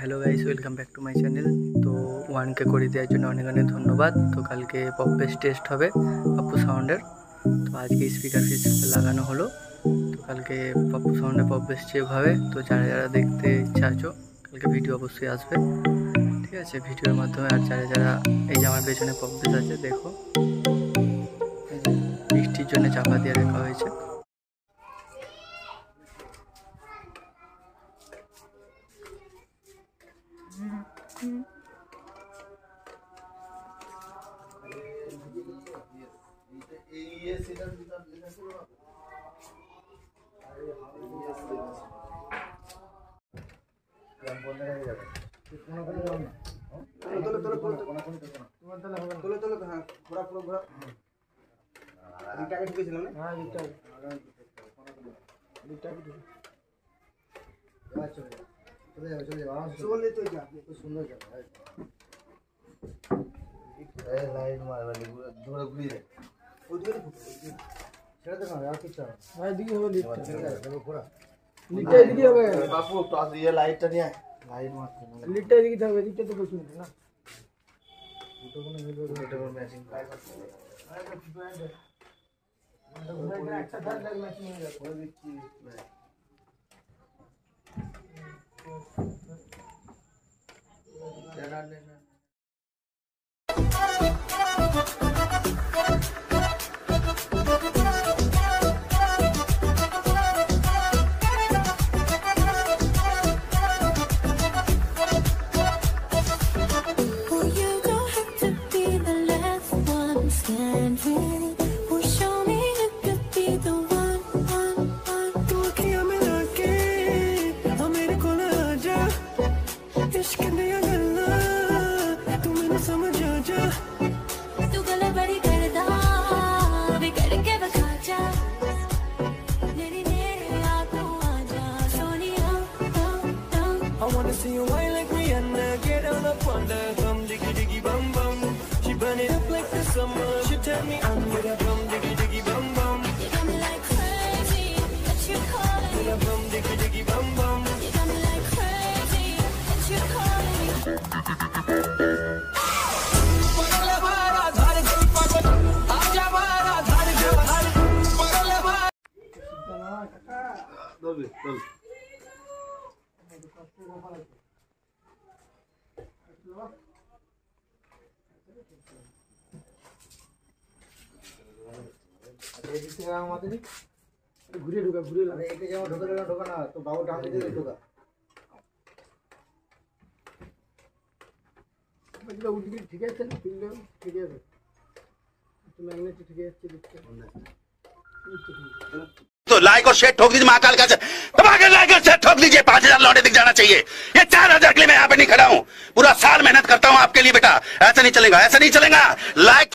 Hello guys, welcome back to my channel. তো 1K করে দেওয়ার জন্য অনেক অনেক ধন্যবাদ। তো কালকে পপ বেস টেস্ট হবে পাপ্পু সাউন্ডের। তো আজকে স্পিকার পিস লাগানো হলো। তো কালকে পাপ্পু সাউন্ডে পপ বেস চেক হবে। তো যারা যারা দেখতে চাইছো কালকে ভিডিও অবশ্যই আসবে, ঠিক আছে? ভিডিওর মাধ্যমে। আর যারা যারা এই যে আমার পেছনে পপ বেস আছে দেখো, বৃষ্টির জন্য চাপা দিয়ে রাখা হয়েছে। See you whine like Rihanna, get on up on the bum, diggy diggy bum bum. She burn it up like the summer. She turn me on with a bum, diggy diggy bum bum. You got me like crazy, what you calling? With a bum, diggy diggy bum bum. You got me like crazy, what you calling? ঘুরে ঢোকা ঘুরে ঢোকা না তো বাবু ডান দিকে ঢোকা ঠিক আছে না? ঠিক আছে, ম্যাগনেট ঠিক আছে দেখতে। तो लाइक और शेयर ठोक दीजिए, महाकाल का दबाकर लाइक और शेयर ठोक दीजिए। 5000 लौटे दिख जाना चाहिए। ये 4000 के लिए मैं यहाँ पे नहीं खड़ा हूँ। पूरा साल मेहनत करता हूँ आपके लिए बेटा। ऐसा नहीं चलेगा, ऐसा नहीं चलेगा। लाइक